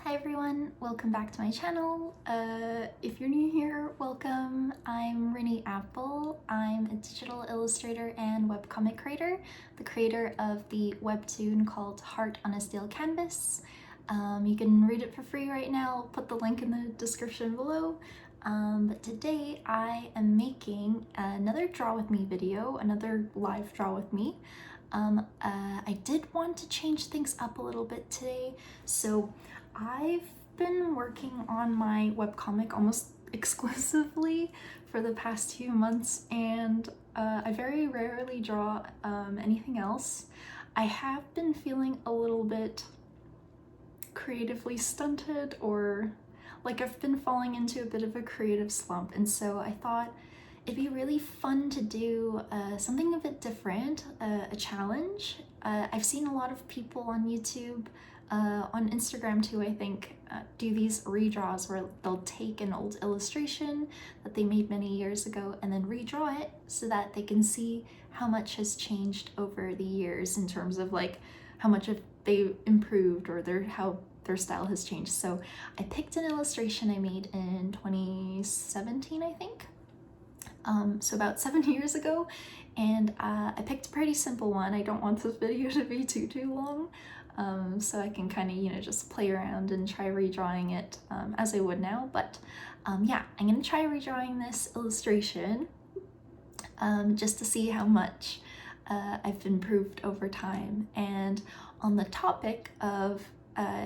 Hi everyone, welcome back to my channel. If you're new here, welcome. I'm Riniapple. I'm a digital illustrator and webcomic creator, the creator of the webtoon called Heart on a Steel Canvas. You can read it for free right now. I'll put the link in the description below. But today I am making another Draw With Me video, another live Draw With Me. I did want to change things up a little bit today, so I've been working on my webcomic almost exclusively for the past few months, and I very rarely draw anything else. I have been feeling a little bit creatively stunted, or like I've been falling into a bit of a creative slump, and so I thought it'd be really fun to do something a bit different, a challenge. I've seen a lot of people on YouTube, on Instagram too, I think, do these redraws where they'll take an old illustration that they made many years ago and then redraw it so that they can see how much has changed over the years in terms of like how much they improved or how their style has changed. So I picked an illustration I made in 2017, I think. So about 7 years ago, and I picked a pretty simple one. I don't want this video to be too long, so I can kind of, just play around and try redrawing it as I would now. But yeah, I'm gonna try redrawing this illustration just to see how much I've improved over time. And on the topic of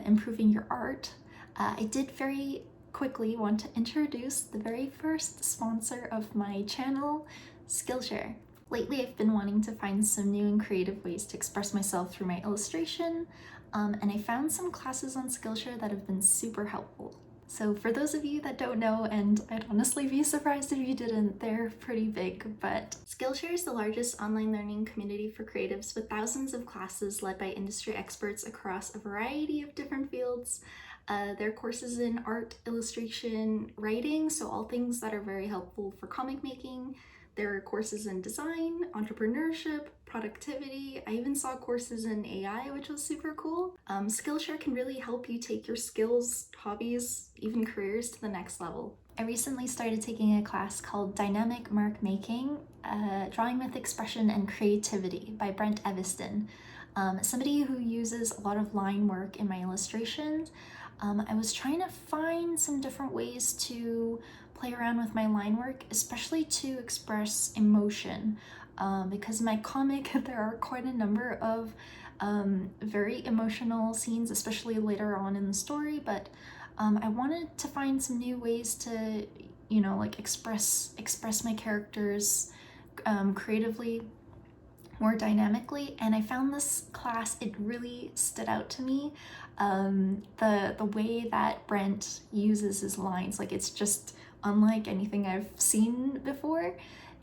improving your art, I did very quickly want to introduce the very first sponsor of my channel, Skillshare. Lately, I've been wanting to find some new and creative ways to express myself through my illustration, and I found some classes on Skillshare that have been super helpful. So for those of you that don't know, and I'd honestly be surprised if you didn't, they're pretty big, but Skillshare is the largest online learning community for creatives with thousands of classes led by industry experts across a variety of different fields. There are courses in art, illustration, writing, so all things that are very helpful for comic making. There are courses in design, entrepreneurship, productivity. I even saw courses in AI, which was super cool. Skillshare can really help you take your skills, hobbies, even careers to the next level. I recently started taking a class called Dynamic Mark Making, Drawing with Expression and Creativity by Brent Eviston. Somebody who uses a lot of line work in my illustrations. I was trying to find some different ways to play around with my line work, especially to express emotion, because in my comic there are quite a number of very emotional scenes, especially later on in the story, but I wanted to find some new ways to, like express my characters creatively, more dynamically, and I found this class, it really stood out to me. The way that Brent uses his lines, like it's just unlike anything I've seen before.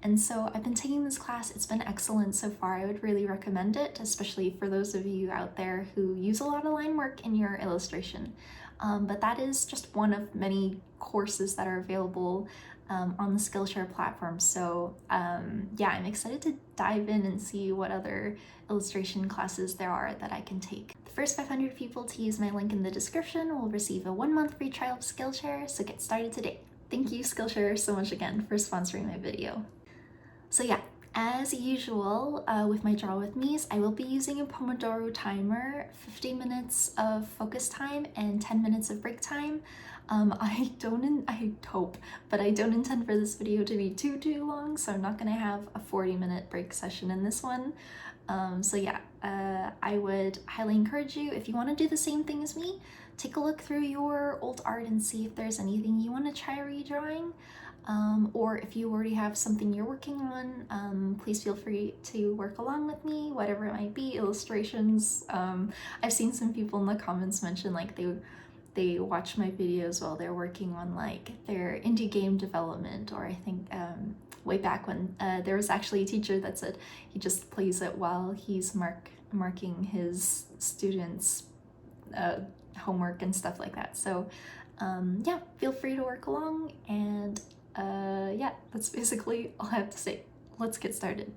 And so I've been taking this class, it's been excellent so far. I would really recommend it, especially for those of you out there who use a lot of line work in your illustration. But that is just one of many courses that are available on the Skillshare platform. So yeah, I'm excited to dive in and see what other illustration classes there are that I can take. The first 500 people to use my link in the description will receive a 1-month free trial of Skillshare, so get started today. Thank you, Skillshare, so much again for sponsoring my video. So yeah, as usual with my Draw With Me's, I will be using a Pomodoro timer, 50 minutes of focus time and 10 minutes of break time. I hope, but I don't intend for this video to be too long, so I'm not gonna have a 40-minute break session in this one. So yeah, I would highly encourage you, if you want to do the same thing as me, take a look through your old art and see if there's anything you want to try redrawing. Or if you already have something you're working on, please feel free to work along with me, whatever it might be, illustrations. I've seen some people in the comments mention like they watch my videos while they're working on like their indie game development, or I think way back when there was actually a teacher that said he just plays it while he's marking his students' homework and stuff like that. So yeah, feel free to work along, and yeah, that's basically all I have to say. Let's get started.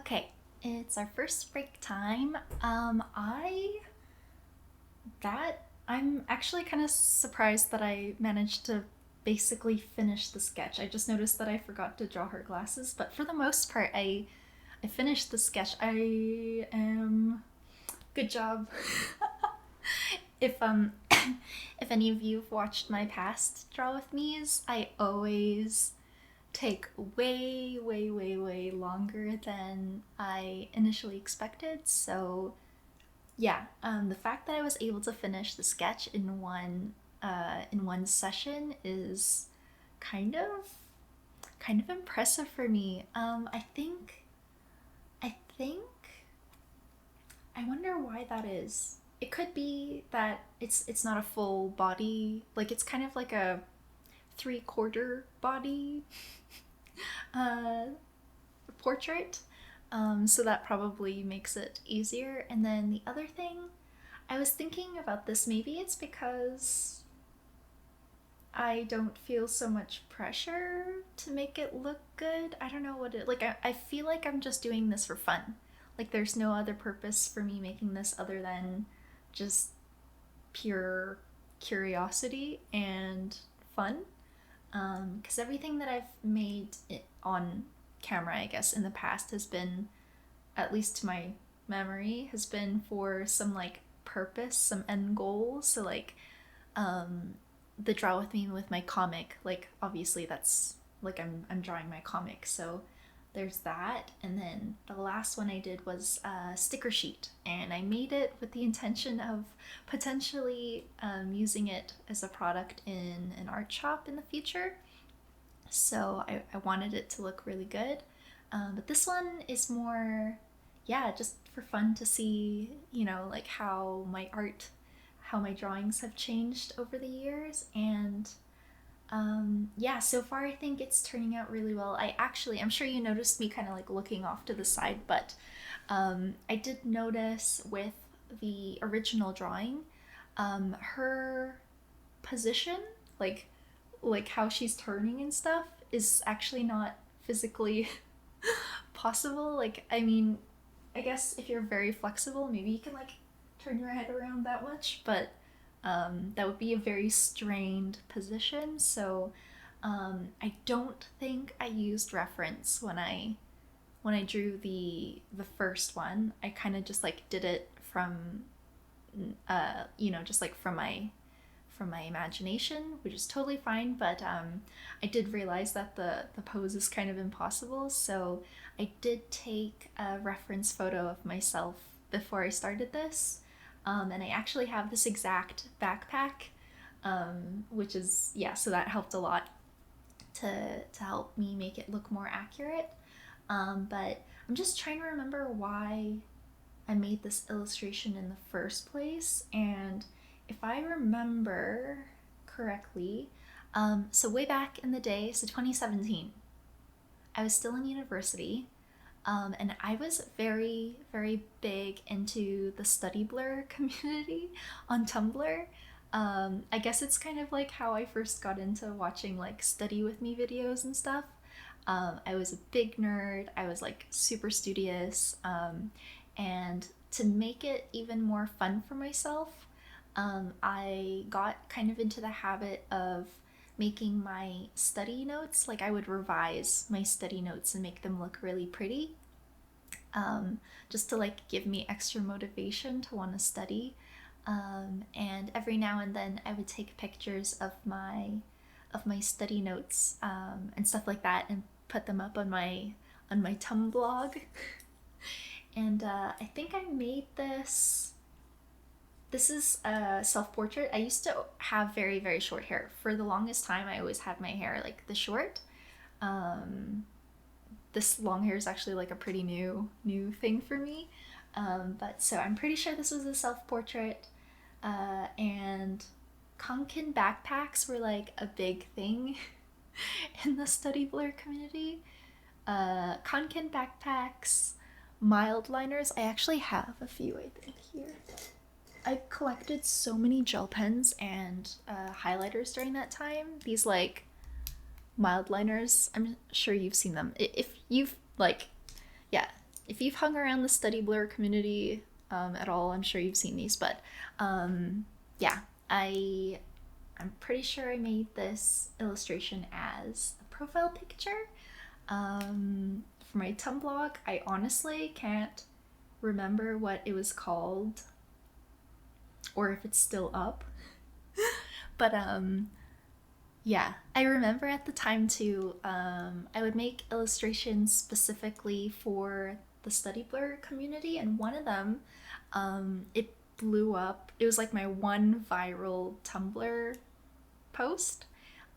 Okay, it's our first break time. I'm actually kind of surprised that I managed to basically finish the sketch. I just noticed that I forgot to draw her glasses, but for the most part, I finished the sketch. I am good job. If if any of you have watched my past draw with me's, I always take way longer than I initially expected. So yeah, the fact that I was able to finish the sketch in one session is kind of kind of impressive for me. I think I wonder why that is. It could be that it's not a full body, like it's kind of like a 3/4 body uh, portrait. So that probably makes it easier. And then the other thing, I was thinking about this, maybe it's because I don't feel so much pressure to make it look good. I don't know what it, like, I feel like I'm just doing this for fun. Like there's no other purpose for me making this other than just pure curiosity and fun. Because everything that I've made on camera, I guess, in the past has been, at least to my memory, has been for some like purpose, some end goal. So like the draw with me with my comic, like obviously that's like I'm drawing my comic, so there's that. And then the last one I did was a sticker sheet, and I made it with the intention of potentially using it as a product in an art shop in the future. So I wanted it to look really good. But this one is more, yeah, just for fun to see, you know, like how my art, how my drawings have changed over the years. And yeah, so far I think it's turning out really well. I'm sure you noticed me kind of like looking off to the side, but I did notice with the original drawing, her position, like how she's turning and stuff, is actually not physically possible. Like, I mean, I guess if you're very flexible, maybe you can like turn your head around that much, but that would be a very strained position. So I don't think I used reference when I drew the first one. I kind of just like did it from you know, just like from my imagination, which is totally fine. But I did realize that the pose is kind of impossible, so I did take a reference photo of myself before I started this. And I actually have this exact backpack, which is, yeah, so that helped a lot to help me make it look more accurate. But I'm just trying to remember why I made this illustration in the first place. And if I remember correctly, so way back in the day, so 2017, I was still in university, and I was very big into the Study Blur community on Tumblr. I guess it's kind of like how I first got into watching like study with me videos and stuff. I was a big nerd. I was like super studious. And to make it even more fun for myself, I got kind of into the habit of making my study notes. Like I would revise my study notes and make them look really pretty, just to like give me extra motivation to want to study. And every now and then I would take pictures of my study notes, and stuff like that, and put them up on my Tumblr blog. And I think I made this. This is a self-portrait. I used to have very short hair. For the longest time, I always had my hair like the short. This long hair is actually like a pretty new thing for me. But so I'm pretty sure this was a self-portrait. And Kanken backpacks were like a big thing in the Study Blur community. Kanken backpacks, mild liners. I actually have a few, I think, here. I collected so many gel pens and highlighters during that time. These like mild liners, I'm sure you've seen them. If you've like, yeah, if you've hung around the Study Blur community at all, I'm sure you've seen these, but yeah, I'm pretty sure I made this illustration as a profile picture for my Tumblr blog. I honestly can't remember what it was called or if it's still up. But yeah, I remember at the time too, I would make illustrations specifically for the Study Blur community, and one of them, it blew up. It was like my one viral Tumblr post,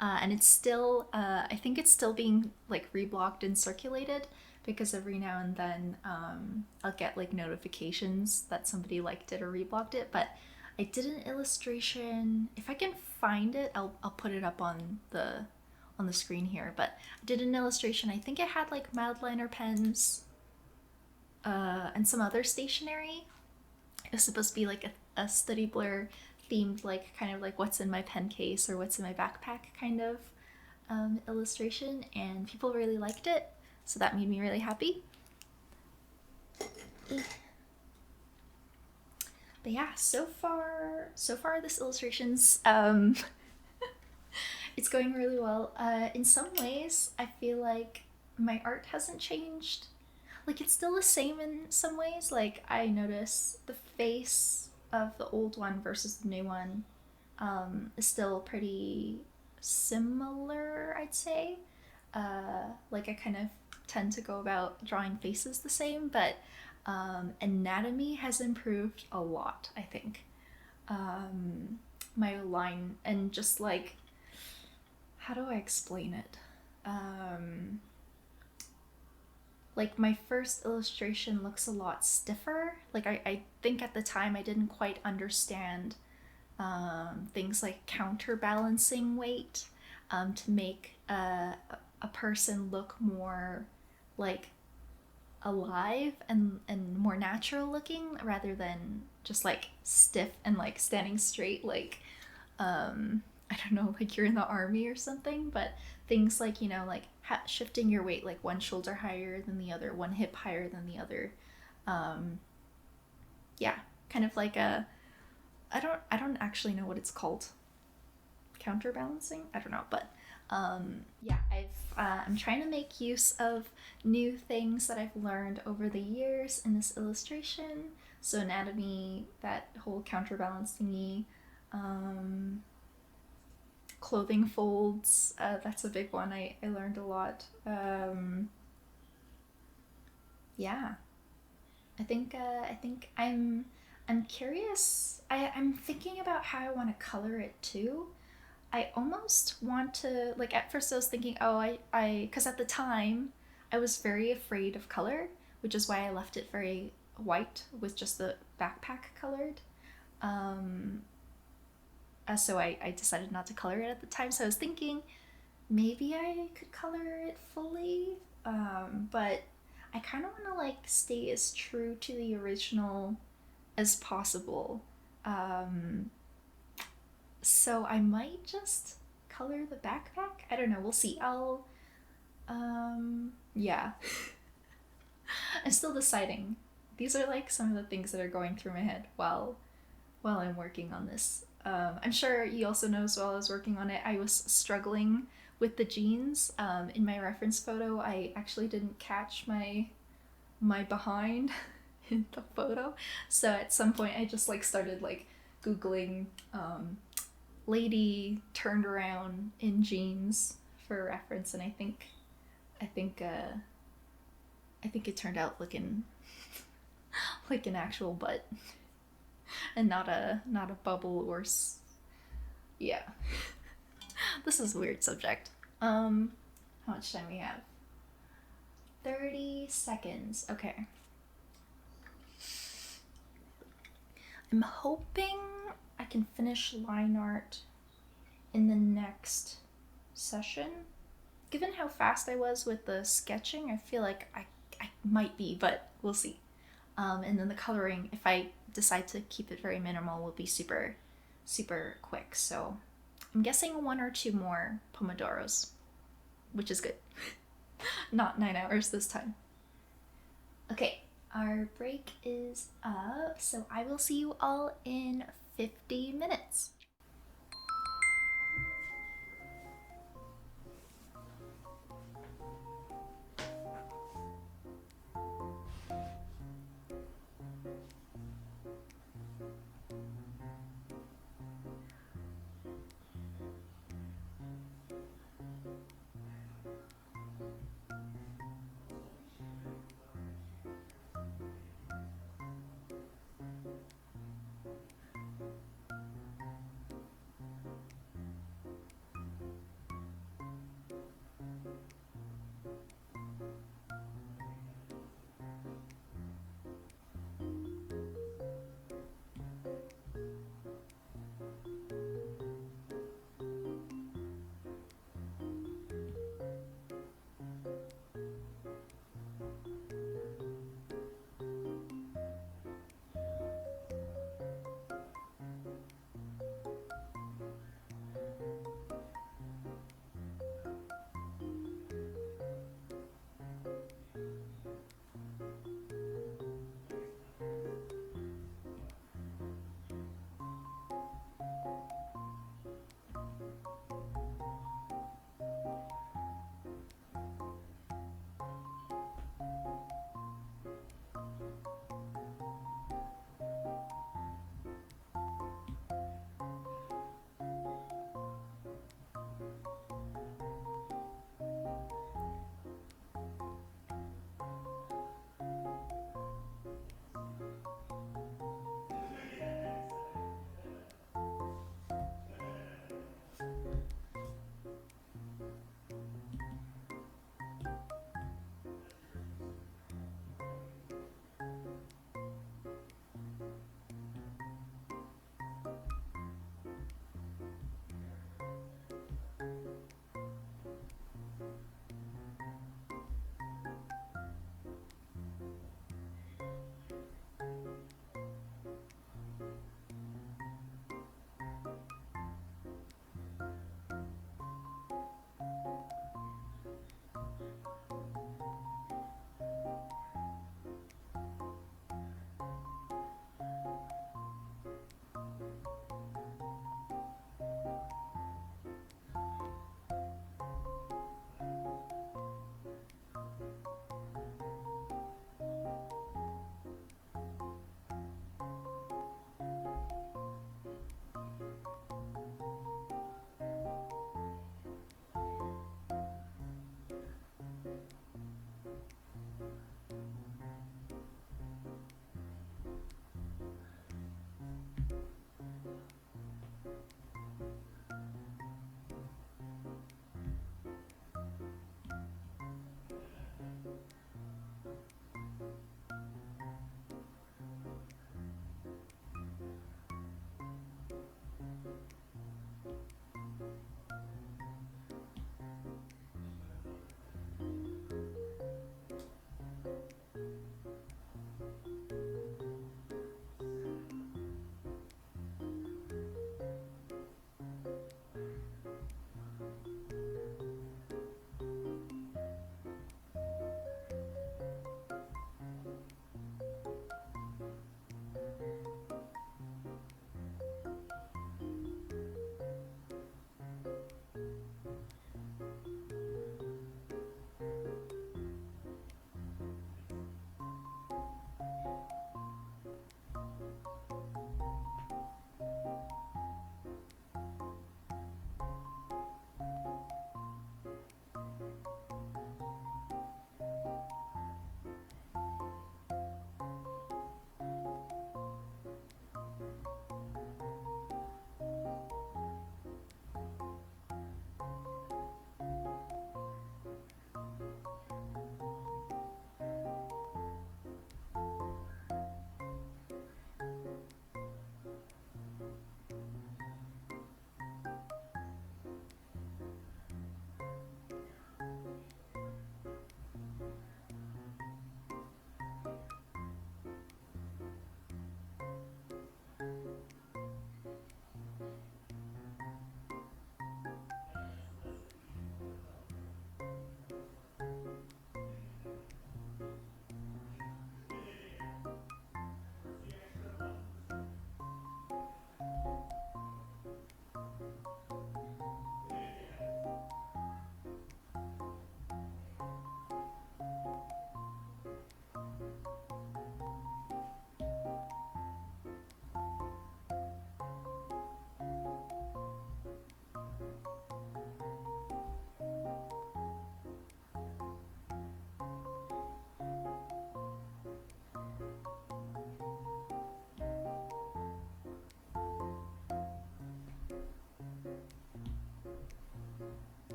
and it's still, I think it's still being like reblogged and circulated, because every now and then I'll get like notifications that somebody liked it or reblogged it. But I did an illustration. If I can find it, I'll put it up on the screen here. But I did an illustration. I think it had like mild liner pens and some other stationery. It was supposed to be like a Study Blur themed, like kind of like what's in my pen case or what's in my backpack kind of illustration, and people really liked it, so that made me really happy. But yeah, so far this illustration's it's going really well. In some ways I feel like my art hasn't changed. Like, it's still the same in some ways. Like, I notice the face of the old one versus the new one is still pretty similar, I'd say. Like, I kind of tend to go about drawing faces the same, but anatomy has improved a lot, I think. My line, and just like, how do I explain it? Like, my first illustration looks a lot stiffer. Like, I think at the time I didn't quite understand things like counterbalancing weight to make a person look more like alive and more natural looking, rather than just like stiff and like standing straight, like I don't know, like you're in the army or something. But things like, you know, like shifting your weight, like one shoulder higher than the other, one hip higher than the other. Yeah, kind of like a, I don't actually know what it's called. Counterbalancing? I don't know, but yeah, I'm trying to make use of new things that I've learned over the years in this illustration. So anatomy, that whole counterbalance thingy, clothing folds, that's a big one. I learned a lot. Yeah, I think I'm curious. I'm thinking about how I want to color it too. I almost want to, like, at first I was thinking, oh, because at the time I was very afraid of color, which is why I left it very white with just the backpack colored. So I decided not to color it at the time. So I was thinking maybe I could color it fully, but I kind of want to like stay as true to the original as possible. So I might just color the backpack. I don't know. We'll see. Yeah. I'm still deciding. These are like some of the things that are going through my head while I'm working on this. I'm sure you also noticed while I was working on it, I was struggling with the jeans. In my reference photo, I actually didn't catch my behind in the photo. So at some point I just like started like Googling lady turned around in jeans for reference, and I think it turned out looking like an actual butt and not a bubble or yeah. This is a weird subject. How much time we have? 30 seconds. Okay. I'm hoping I can finish line art in the next session. Given how fast I was with the sketching, I feel like I might be, but we'll see. And then the coloring, if I decide to keep it very minimal, will be super, super quick. So I'm guessing 1 or 2 more Pomodoros, which is good. Not 9 hours this time. Okay, our break is up, so I will see you all in 50 minutes.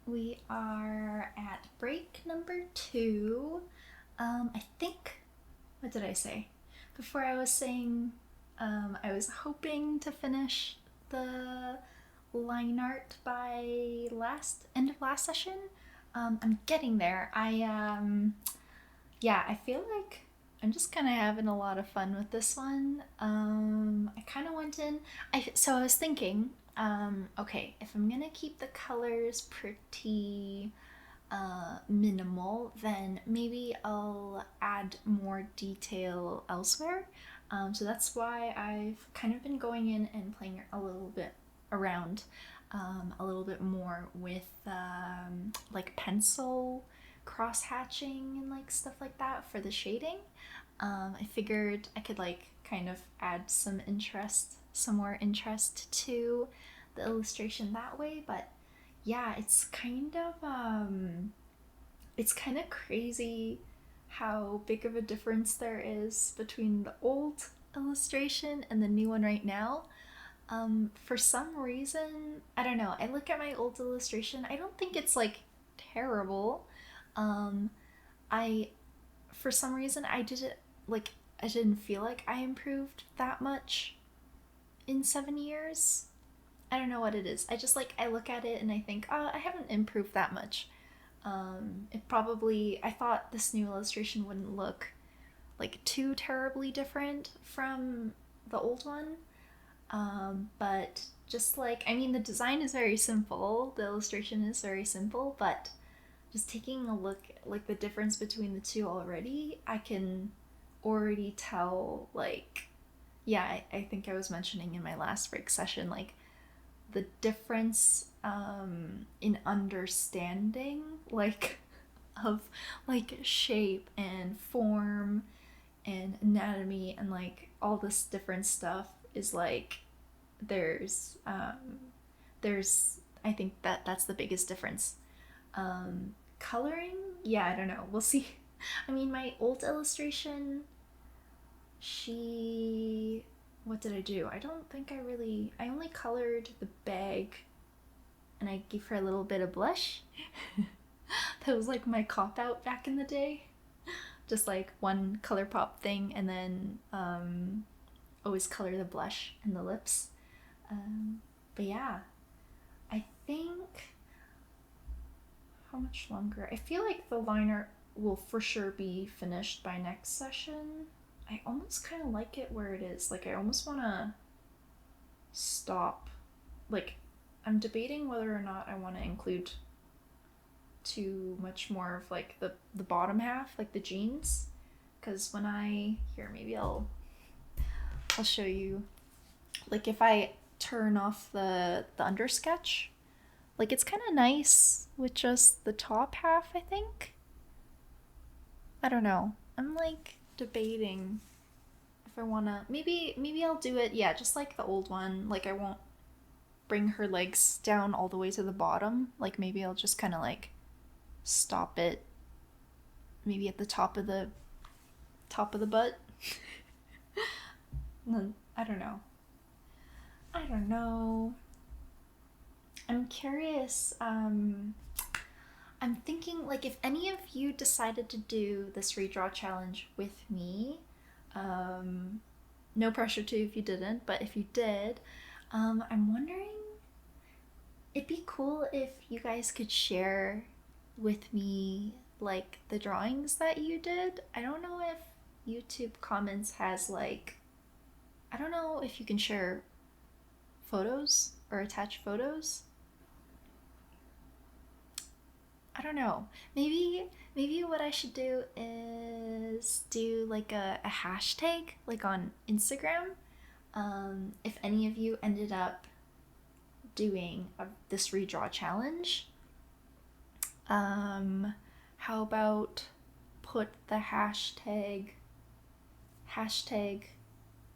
We are at break number 2. I think, what did I say? Before I was saying I was hoping to finish the line art by end of last session. I'm getting there. I feel like I'm just kind of having a lot of fun with this one. I kind of went in, so I was thinking, okay, if I'm gonna keep the colors pretty minimal, then maybe I'll add more detail elsewhere. So that's why I've kind of been going in and playing a little bit around a little bit more with like pencil cross hatching and like stuff like that for the shading. I figured I could like kind of add some more interest to the illustration that way. But yeah, it's kind of crazy how big of a difference there is between the old illustration and the new one right now. For some reason, I don't know, I look at my old illustration, I don't think it's like terrible. For some reason, I didn't feel like I improved that much in 7 years. I don't know what it is. I just like, I look at it and I think, oh, I haven't improved that much. I thought this new illustration wouldn't look like too terribly different from the old one. But just like, I mean, the design is very simple, the illustration is very simple, but just taking a look like the difference between the two already, I can already tell, like, yeah, I think I was mentioning in my last break session, like the difference in understanding like of like shape and form and anatomy and like all this different stuff is like there's I think that's the biggest difference. Coloring, yeah, I don't know, we'll see. I mean, my old illustration, what did I do? I don't think I only colored the bag and I gave her a little bit of blush. That was like my cop out back in the day. Just like one ColourPop thing and then always color the blush and the lips. But yeah, I think, how much longer? I feel like the liner will for sure be finished by next session. I almost kind of like it where it is. Like I almost want to stop. Like I'm debating whether or not I want to include too much more of like the bottom half, like the jeans, because when maybe I'll show you, like if I turn off the undersketch, like it's kind of nice with just the top half, I think. I don't know, I'm like debating if I wanna, maybe I'll do it, yeah, just like the old one. Like I won't bring her legs down all the way to the bottom. Like maybe I'll just kind of like stop it maybe at the top of the butt. I don't know. I'm curious. I'm thinking, like, if any of you decided to do this redraw challenge with me, no pressure to if you didn't, but if you did, I'm wondering, it'd be cool if you guys could share with me like the drawings that you did. I don't know if YouTube comments has like, I don't know if you can share photos or attach photos. I don't know. Maybe what I should do is do like a hashtag like on Instagram. If any of you ended up doing this redraw challenge, how about put the hashtag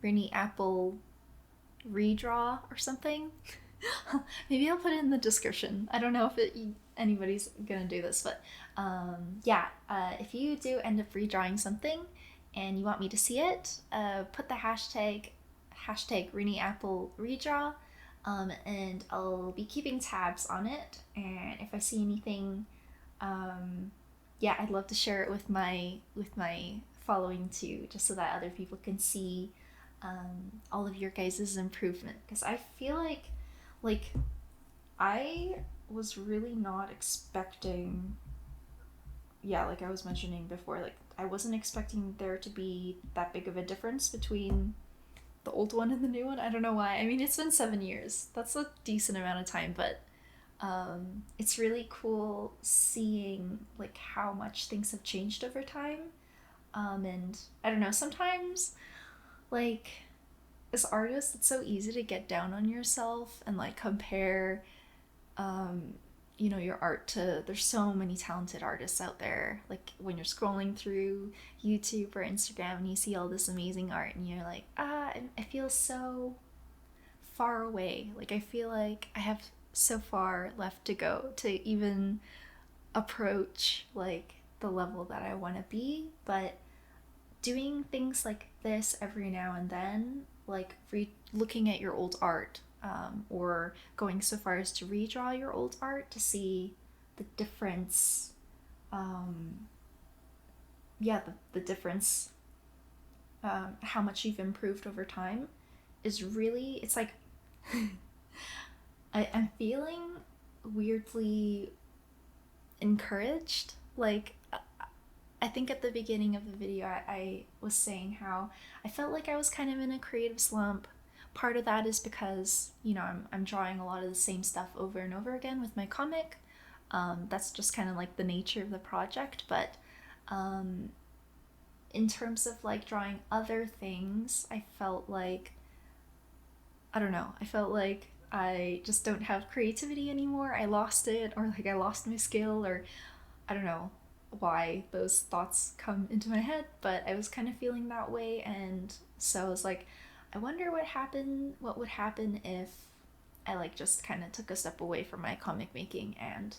Riniapple redraw or something. Maybe I'll put it in the description. I don't know if anybody's gonna do this, but if you do end up redrawing something and you want me to see it, put the hashtag Riniapple redraw and I'll be keeping tabs on it, and if I see anything, yeah, I'd love to share it with my following too, just so that other people can see all of your guys' improvement, because I feel like I was really not expecting, yeah, like I was mentioning before, like I wasn't expecting there to be that big of a difference between the old one and the new one. I don't know why. I mean, it's been 7 years. That's a decent amount of time, but it's really cool seeing like how much things have changed over time. And I don't know, sometimes like as artists, it's so easy to get down on yourself and like compare um, your art to, there's so many talented artists out there. Like when you're scrolling through YouTube or Instagram and you see all this amazing art and you're like, I feel so far away. Like I feel like I have so far left to go to even approach like the level that I want to be. But doing things like this every now and then, like looking at your old art, or going so far as to redraw your old art to see the difference, yeah, the difference, how much you've improved over time is really, it's like, I'm feeling weirdly encouraged. Like, I think at the beginning of the video, I was saying how I felt like I was kind of in a creative slump. Part of that is because, I'm drawing a lot of the same stuff over and over again with my comic. That's just kind of like the nature of the project. But in terms of like drawing other things, I felt like, I don't know, I felt like I just don't have creativity anymore. I lost it, or like I lost my skill, or I don't know why those thoughts come into my head, but I was kind of feeling that way, and so I was like, I wonder what would happen if I like just kind of took a step away from my comic making and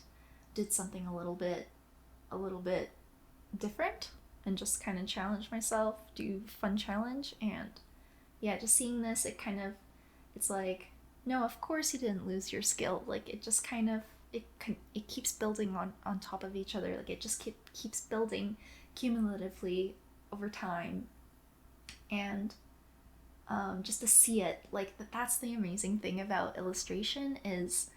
did something a little bit different and just kind of challenge myself, do fun challenge. And yeah, just seeing this, it's like, no, of course you didn't lose your skill. Like it just kind of, it keeps building on top of each other. Like it just keeps building cumulatively over time. And just to see it, like that's the amazing thing about illustration is,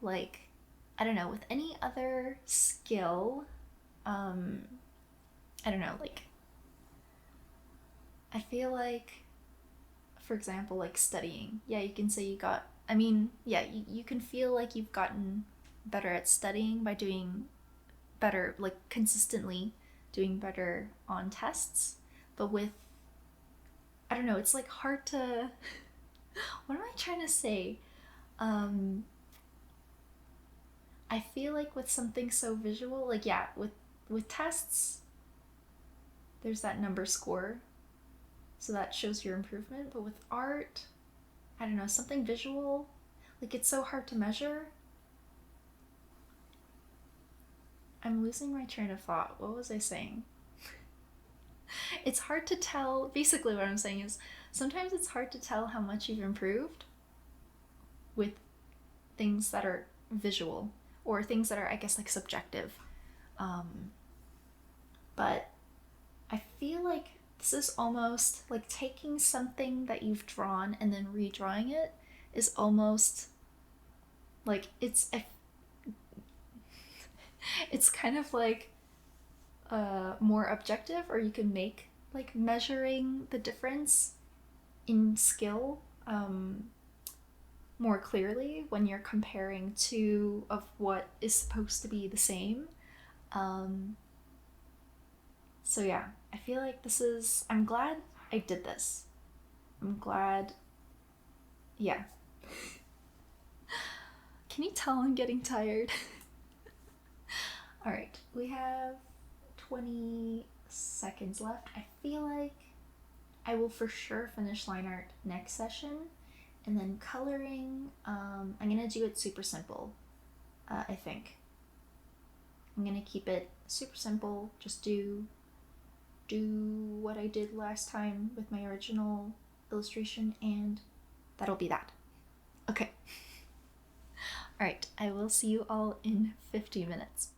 like, I don't know, with any other skill, um I don't know, like I feel like, for example, like studying, yeah, you can say you got, I mean, yeah, you can feel like you've gotten better at studying by doing better, like consistently doing better on tests. But with, I don't know, it's like hard to, what am I trying to say? Um, I feel like with something so visual, like yeah, with tests, there's that number score, so that shows your improvement. But with art, I don't know, something visual, like it's so hard to measure. I'm losing my train of thought. What was I saying? It's hard to tell. Basically, what I'm saying is sometimes it's hard to tell how much you've improved with things that are visual or things that are, I guess, like subjective. Um, but I feel like this is almost like taking something that you've drawn and then redrawing it is almost like it's kind of like more objective, or you can make like measuring the difference in skill more clearly when you're comparing two of what is supposed to be the same. Um, so yeah, I feel like I'm glad I did this. I'm glad, yeah. Can you tell I'm getting tired? All right, we have 20 seconds left. I feel like I will for sure finish line art next session, and then coloring, I'm gonna do it super simple. I think I'm gonna keep it super simple, just do what I did last time with my original illustration, and that'll be that. Okay. Alright, I will see you all in 50 minutes.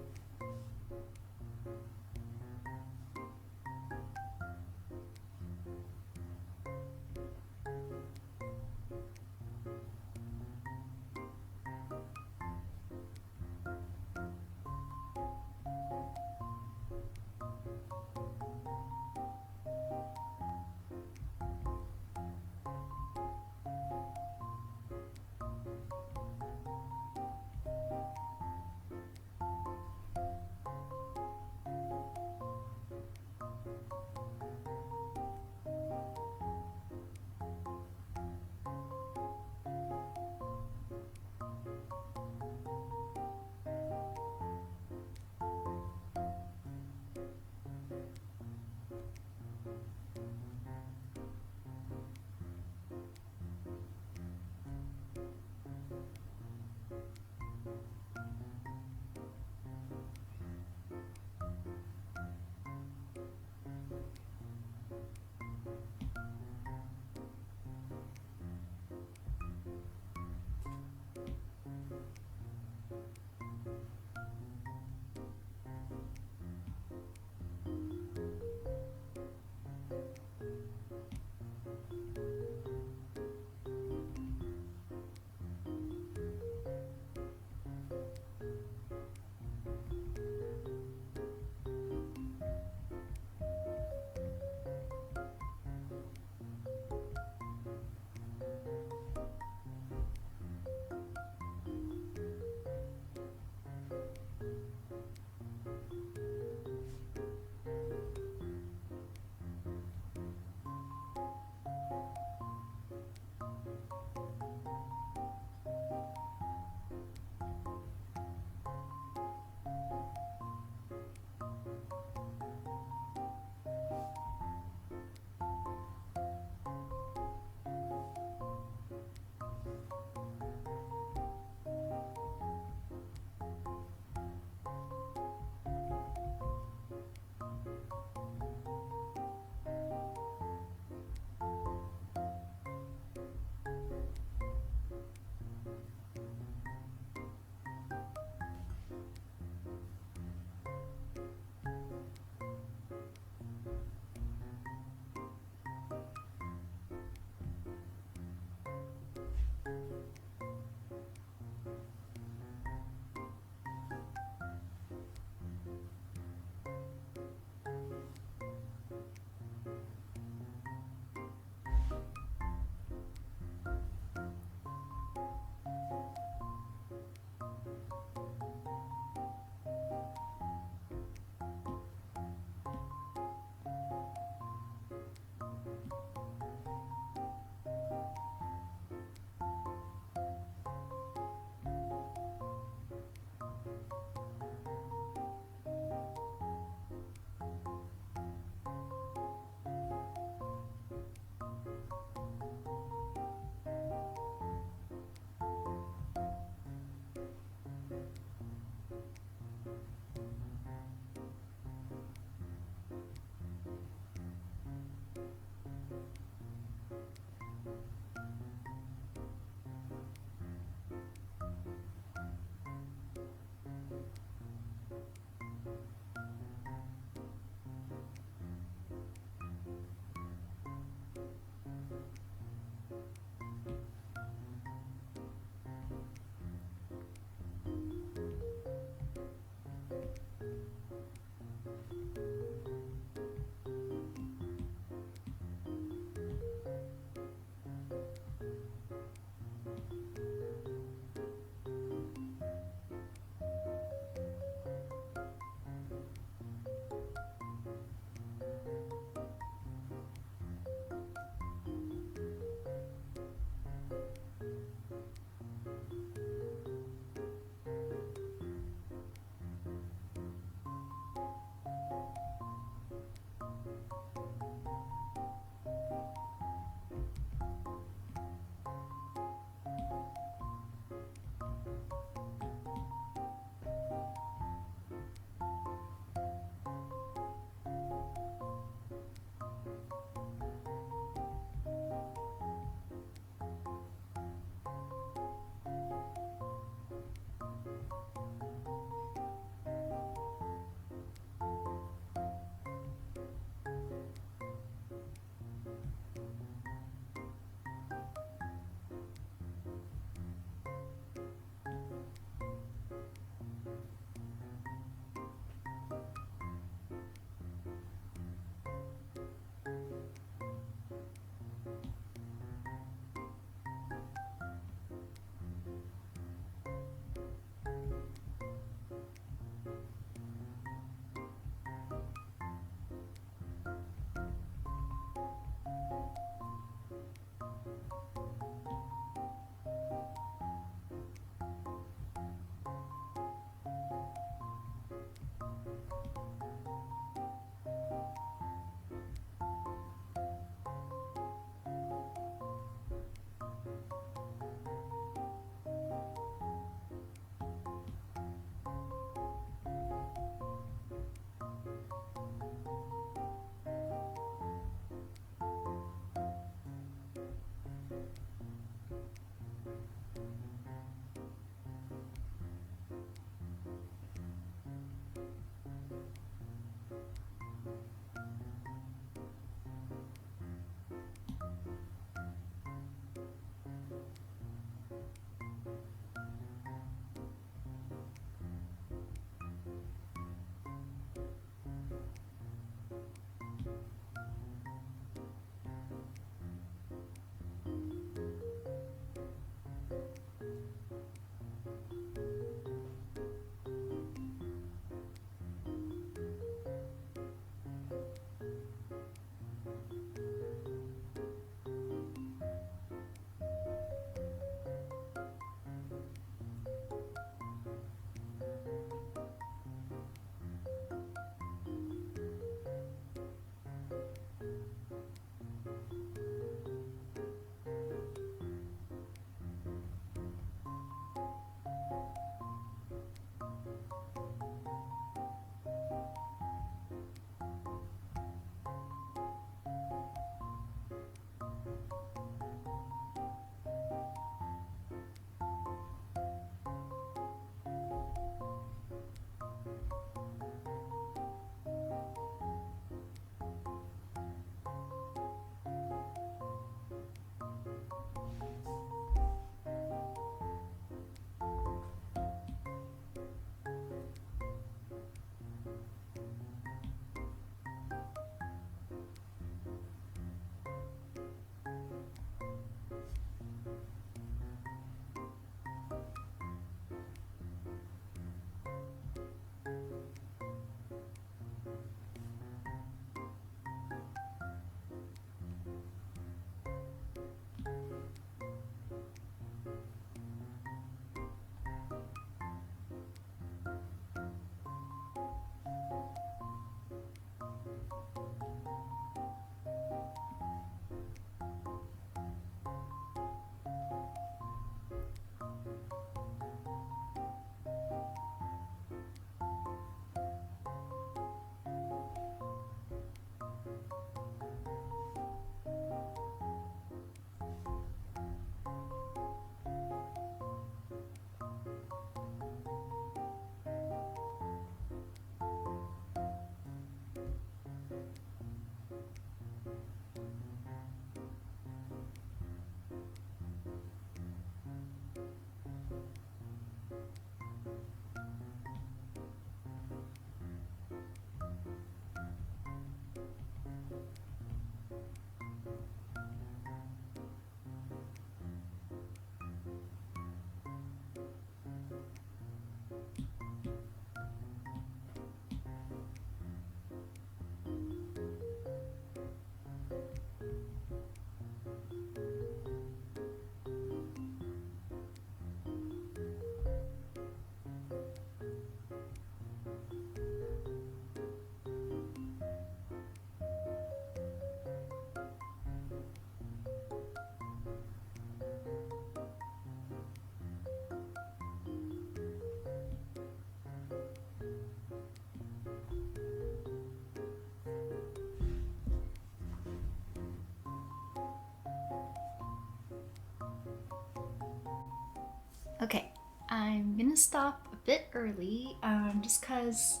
Okay, I'm gonna stop a bit early just because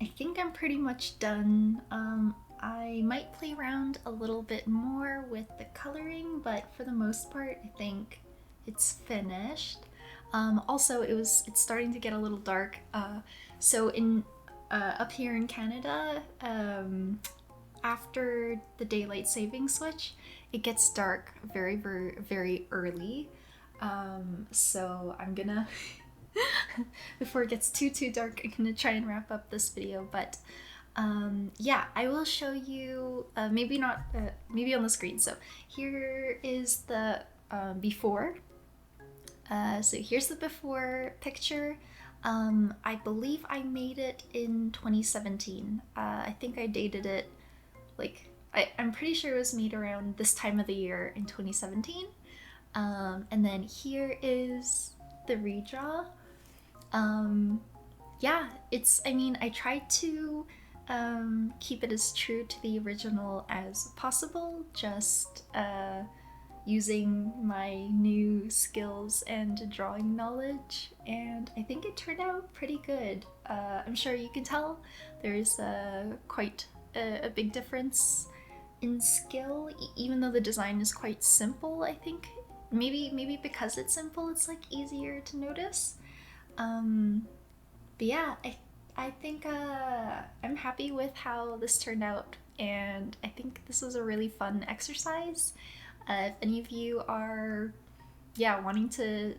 I think I'm pretty much done. I might play around a little bit more with the coloring, but for the most part, I think it's finished. Also, it's starting to get a little dark. So in up here in Canada, after the daylight saving switch, it gets dark very, very, very early. So I'm gonna before it gets too dark, I'm gonna try and wrap up this video, but yeah, I will show you, maybe not, maybe on the screen. So here is the before. So here's the before picture. I believe I made it in 2017. I think I dated it, like, I'm pretty sure it was made around this time of the year in 2017. And then here is the redraw. Yeah, I mean, I tried to keep it as true to the original as possible, just using my new skills and drawing knowledge, and I think it turned out pretty good. I'm sure you can tell there's quite a big difference in skill, even though the design is quite simple. I think maybe because it's simple, it's like easier to notice. But yeah, I think I'm happy with how this turned out, and I think this was a really fun exercise. If any of you are, yeah, wanting to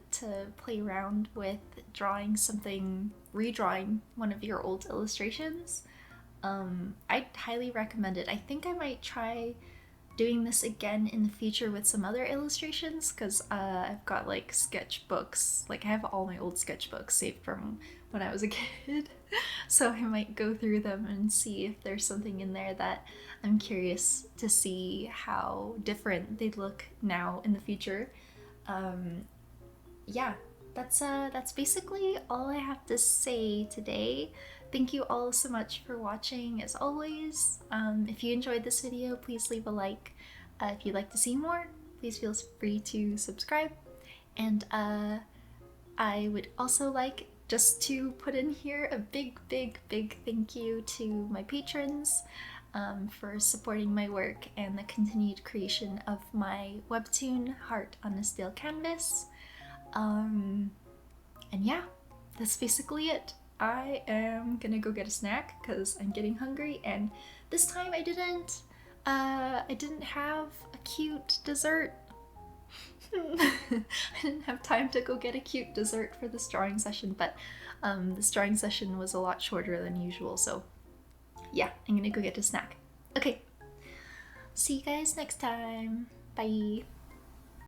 play around with drawing something, redrawing one of your old illustrations, I'd highly recommend it. I think I might try doing this again in the future with some other illustrations, because I've got like sketchbooks, like I have all my old sketchbooks saved from when I was a kid. So I might go through them and see if there's something in there that I'm curious to see how different they'd look now in the future. Yeah, that's basically all I have to say today. Thank you all so much for watching, as always. If you enjoyed this video, please leave a like. If you'd like to see more, please feel free to subscribe. And I would also like just to put in here a big thank you to my patrons for supporting my work and the continued creation of my webtoon, Heart on a Steel Canvas. And yeah, that's basically it. I am gonna go get a snack because I'm getting hungry, and this time I didn't have a cute dessert. I didn't have time to go get a cute dessert for this drawing session, but this drawing session was a lot shorter than usual, so yeah, I'm gonna go get a snack. Okay, see you guys next time. Bye.